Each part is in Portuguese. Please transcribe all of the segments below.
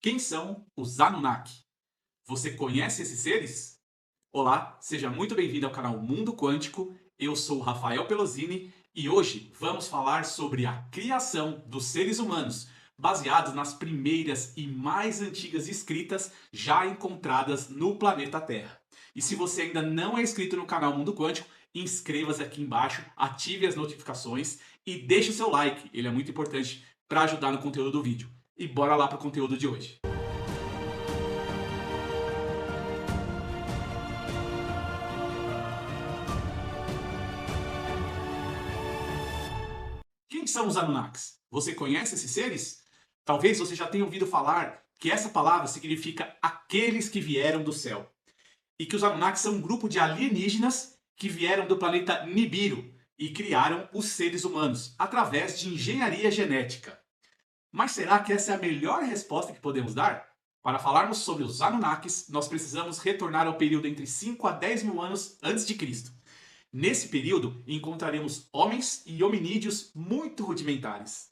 Quem são os Anunnaki? Você conhece esses seres? Olá, seja muito bem-vindo ao canal Mundo Quântico. Eu sou o Rafael Pelosini e hoje vamos falar sobre a criação dos seres humanos, baseados nas primeiras e mais antigas escritas já encontradas no planeta Terra. E se você ainda não é inscrito no canal Mundo Quântico, inscreva-se aqui embaixo, ative as notificações e deixe o seu like, ele é muito importante para ajudar no conteúdo do vídeo. E bora lá para o conteúdo de hoje. Quem são os Anunnakis? Você conhece esses seres? Talvez você já tenha ouvido falar que essa palavra significa aqueles que vieram do céu. E que os Anunnakis são um grupo de alienígenas que vieram do planeta Nibiru e criaram os seres humanos através de engenharia genética. Mas será que essa é a melhor resposta que podemos dar? Para falarmos sobre os Anunnakis, nós precisamos retornar ao período entre 5 a 10 mil anos antes de Cristo. Nesse período, encontraremos homens e hominídeos muito rudimentares.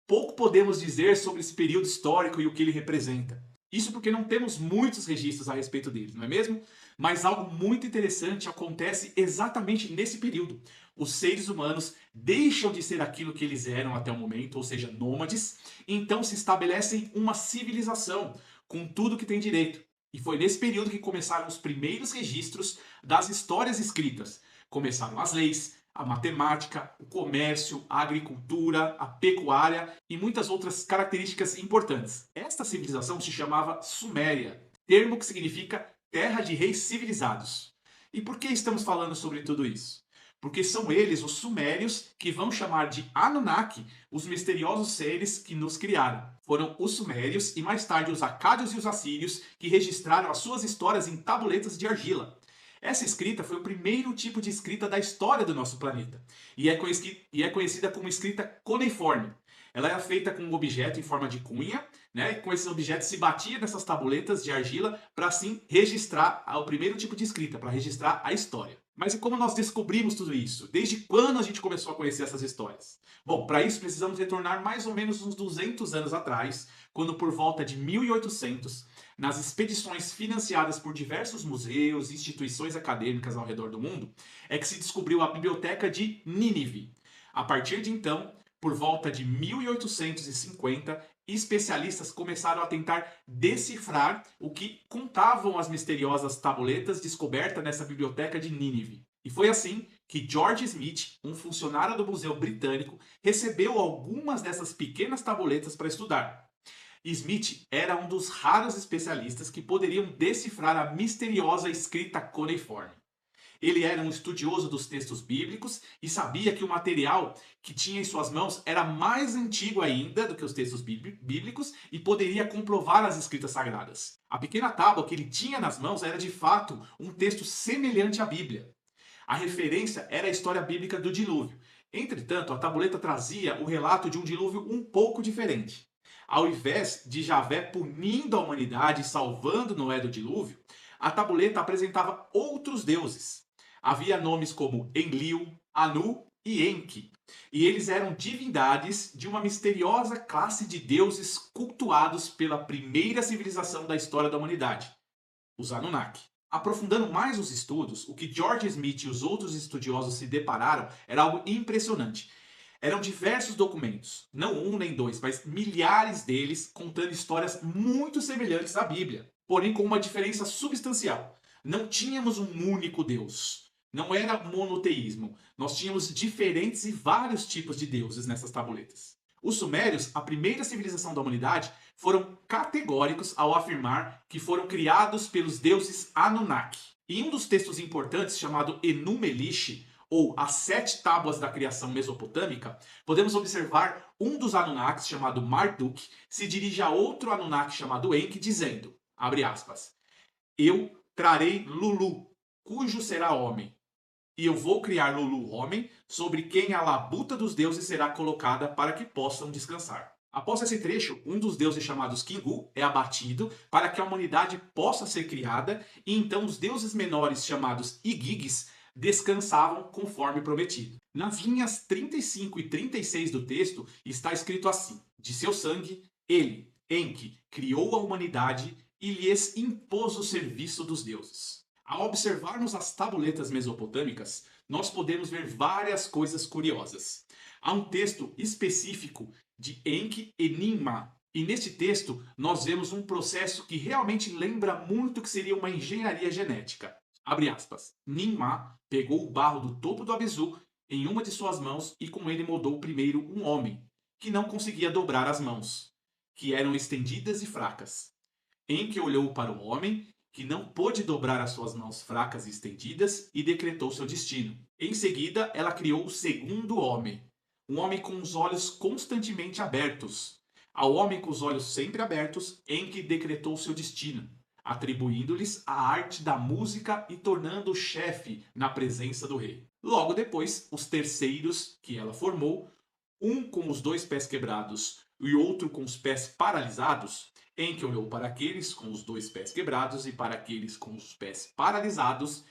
Pouco podemos dizer sobre esse período histórico e o que ele representa. Isso porque não temos muitos registros a respeito dele, não é mesmo? Mas algo muito interessante acontece exatamente nesse período. Os seres humanos deixam de ser aquilo que eles eram até o momento, ou seja, nômades, e então se estabelecem uma civilização com tudo que tem direito. E foi nesse período que começaram os primeiros registros das histórias escritas. Começaram as leis, a matemática, o comércio, a agricultura, a pecuária e muitas outras características importantes. Esta civilização se chamava Suméria, termo que significa terra de reis civilizados. E por que estamos falando sobre tudo isso? Porque são eles, os sumérios, que vão chamar de Anunnaki os misteriosos seres que nos criaram. Foram os sumérios e mais tarde os acádios e os assírios que registraram as suas histórias em tabuletas de argila. Essa escrita foi o primeiro tipo de escrita da história do nosso planeta e é conhecida como escrita cuneiforme. Ela era feita com um objeto em forma de cunha, né? E com esses objetos se batia nessas tabuletas de argila para assim registrar o primeiro tipo de escrita, para registrar a história. Mas e como nós descobrimos tudo isso? Desde quando a gente começou a conhecer essas histórias? Bom, para isso precisamos retornar mais ou menos uns 200 anos atrás, quando por volta de 1800, nas expedições financiadas por diversos museus e instituições acadêmicas ao redor do mundo, é que se descobriu a Biblioteca de Nínive. A partir de então, por volta de 1850, especialistas começaram a tentar decifrar o que contavam as misteriosas tabuletas descobertas nessa biblioteca de Nínive. E foi assim que George Smith, um funcionário do Museu Britânico, recebeu algumas dessas pequenas tabuletas para estudar. Smith era um dos raros especialistas que poderiam decifrar a misteriosa escrita cuneiforme. Ele era um estudioso dos textos bíblicos e sabia que o material que tinha em suas mãos era mais antigo ainda do que os textos bíblicos e poderia comprovar as escritas sagradas. A pequena tábua que ele tinha nas mãos era de fato um texto semelhante à Bíblia. A referência era a história bíblica do dilúvio. Entretanto, a tabuleta trazia o relato de um dilúvio um pouco diferente. Ao invés de Javé punindo a humanidade e salvando Noé do dilúvio, a tabuleta apresentava outros deuses. Havia nomes como Enlil, Anu e Enki, e eles eram divindades de uma misteriosa classe de deuses cultuados pela primeira civilização da história da humanidade, os Anunnaki. Aprofundando mais os estudos, o que George Smith e os outros estudiosos se depararam era algo impressionante. Eram diversos documentos, não um nem dois, mas milhares deles contando histórias muito semelhantes à Bíblia, porém com uma diferença substancial. Não tínhamos um único Deus. Não era monoteísmo. Nós tínhamos diferentes e vários tipos de deuses nessas tabuletas. Os sumérios, a primeira civilização da humanidade, foram categóricos ao afirmar que foram criados pelos deuses Anunnaki. Em um dos textos importantes, chamado Enuma Elish, ou As Sete Tábuas da Criação Mesopotâmica, podemos observar um dos Anunnakis, chamado Marduk, se dirige a outro Anunnaki chamado Enki, dizendo, abre aspas, eu trarei Lulu, cujo será homem, e eu vou criar Lulu homem, sobre quem a labuta dos deuses será colocada para que possam descansar. Após esse trecho, um dos deuses chamados Kingu é abatido para que a humanidade possa ser criada, e então os deuses menores chamados Igigis descansavam conforme prometido. Nas linhas 35 e 36 do texto está escrito assim: de seu sangue, ele, Enki criou a humanidade e lhes impôs o serviço dos deuses. Ao observarmos as tabuletas mesopotâmicas, nós podemos ver várias coisas curiosas. Há um texto específico de Enki e Ninmah, e neste texto nós vemos um processo que realmente lembra muito que seria uma engenharia genética. Abre aspas. Ninmah pegou o barro do topo do Abisu em uma de suas mãos e com ele moldou primeiro um homem, que não conseguia dobrar as mãos, que eram estendidas e fracas. Enki olhou para o homem, que não pôde dobrar as suas mãos fracas e estendidas, e decretou seu destino. Em seguida, ela criou o segundo homem, um homem com os olhos constantemente abertos. Ao homem com os olhos sempre abertos, Enki decretou seu destino, atribuindo-lhes a arte da música e tornando-o chefe na presença do rei. Logo depois, os terceiros que ela formou, um com os dois pés quebrados e outro com os pés paralisados, Enki olhou para aqueles com os dois pés quebrados e para aqueles com os pés paralisados,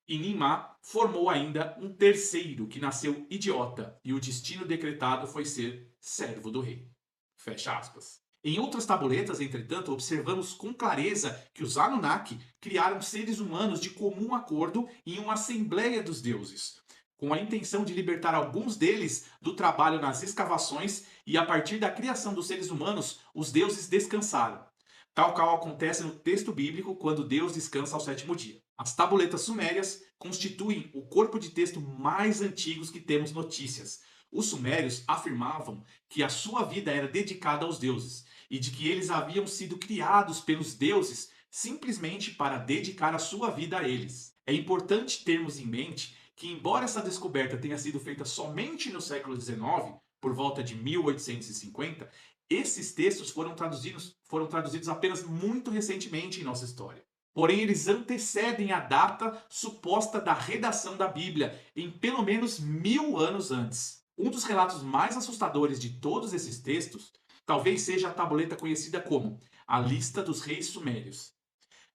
e Ninmah formou ainda um terceiro que nasceu idiota, e o destino decretado foi ser servo do rei. Fecha aspas. Em outras tabuletas, entretanto, observamos com clareza que os Anunnaki criaram seres humanos de comum acordo em uma assembleia dos deuses, com a intenção de libertar alguns deles do trabalho nas escavações, e a partir da criação dos seres humanos, os deuses descansaram, tal qual acontece no texto bíblico quando Deus descansa ao sétimo dia. As tabuletas sumérias constituem o corpo de texto mais antigos que temos notícias. Os sumérios afirmavam que a sua vida era dedicada aos deuses e de que eles haviam sido criados pelos deuses simplesmente para dedicar a sua vida a eles. É importante termos em mente que, embora essa descoberta tenha sido feita somente no século XIX, por volta de 1850, esses textos foram traduzidos apenas muito recentemente em nossa história. Porém, eles antecedem a data suposta da redação da Bíblia, em pelo menos 1000 anos antes. Um dos relatos mais assustadores de todos esses textos talvez seja a tabuleta conhecida como a Lista dos Reis Sumérios.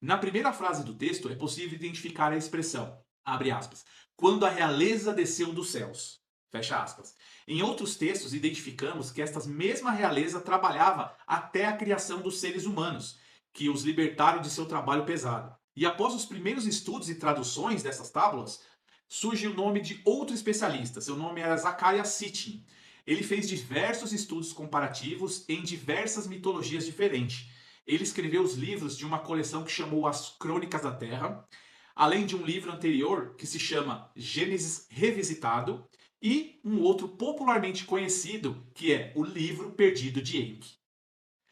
Na primeira frase do texto é possível identificar a expressão, abre aspas, quando a realeza desceu dos céus, fecha aspas. Em outros textos identificamos que esta mesma realeza trabalhava até a criação dos seres humanos, que os libertaram de seu trabalho pesado. E após os primeiros estudos e traduções dessas tábuas, surge o nome de outro especialista. Seu nome era Zecharia Sitchin. Ele fez diversos estudos comparativos em diversas mitologias diferentes. Ele escreveu os livros de uma coleção que chamou As Crônicas da Terra, além de um livro anterior que se chama Gênesis Revisitado, e um outro popularmente conhecido que é O Livro Perdido de Enki.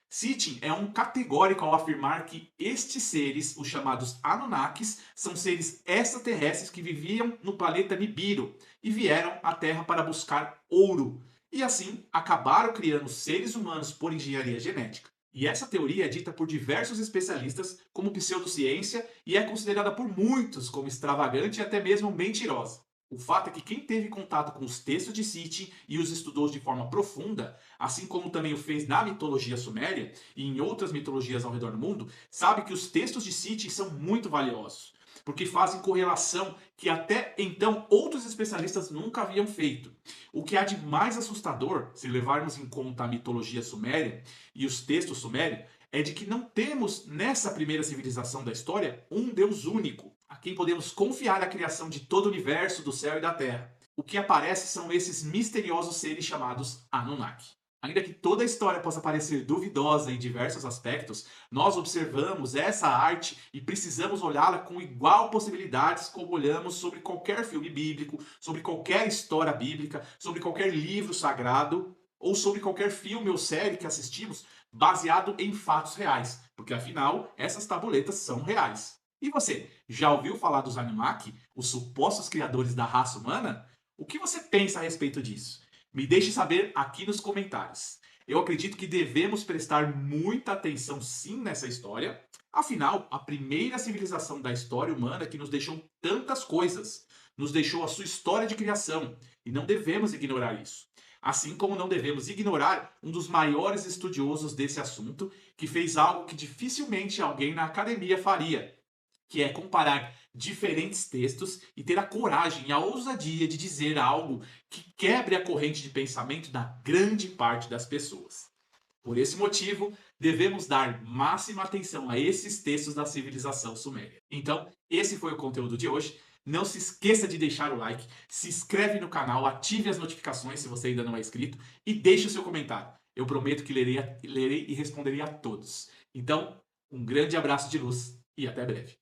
Sitchin é um categórico ao afirmar que estes seres, os chamados Anunnakis, são seres extraterrestres que viviam no planeta Nibiru e vieram à Terra para buscar ouro, e assim acabaram criando seres humanos por engenharia genética. E essa teoria é dita por diversos especialistas como pseudociência e é considerada por muitos como extravagante e até mesmo mentirosa. O fato é que quem teve contato com os textos de Sitchin e os estudou de forma profunda, assim como também o fez na mitologia suméria e em outras mitologias ao redor do mundo, sabe que os textos de Sitchin são muito valiosos, porque fazem correlação que até então outros especialistas nunca haviam feito. O que há de mais assustador, se levarmos em conta a mitologia suméria e os textos sumérios, é de que não temos nessa primeira civilização da história um Deus único, a quem podemos confiar a criação de todo o universo, do céu e da terra. O que aparece são esses misteriosos seres chamados Anunnaki. Ainda que toda a história possa parecer duvidosa em diversos aspectos, nós observamos essa arte e precisamos olhá-la com igual possibilidades como olhamos sobre qualquer filme bíblico, sobre qualquer história bíblica, sobre qualquer livro sagrado ou sobre qualquer filme ou série que assistimos baseado em fatos reais, porque afinal essas tabuletas são reais. E você, já ouviu falar dos Anunnaki, os supostos criadores da raça humana? O que você pensa a respeito disso? Me deixe saber aqui nos comentários. Eu acredito que devemos prestar muita atenção sim nessa história. Afinal, a primeira civilização da história humana que nos deixou tantas coisas, nos deixou a sua história de criação, e não devemos ignorar isso. Assim como não devemos ignorar um dos maiores estudiosos desse assunto, que fez algo que dificilmente alguém na academia faria, que é comparar diferentes textos e ter a coragem e a ousadia de dizer algo que quebre a corrente de pensamento da grande parte das pessoas. Por esse motivo, devemos dar máxima atenção a esses textos da civilização suméria. Então, esse foi o conteúdo de hoje. Não se esqueça de deixar o like, se inscreve no canal, ative as notificações se você ainda não é inscrito e deixe o seu comentário. Eu prometo que lerei e responderei a todos. Então, um grande abraço de luz e até breve.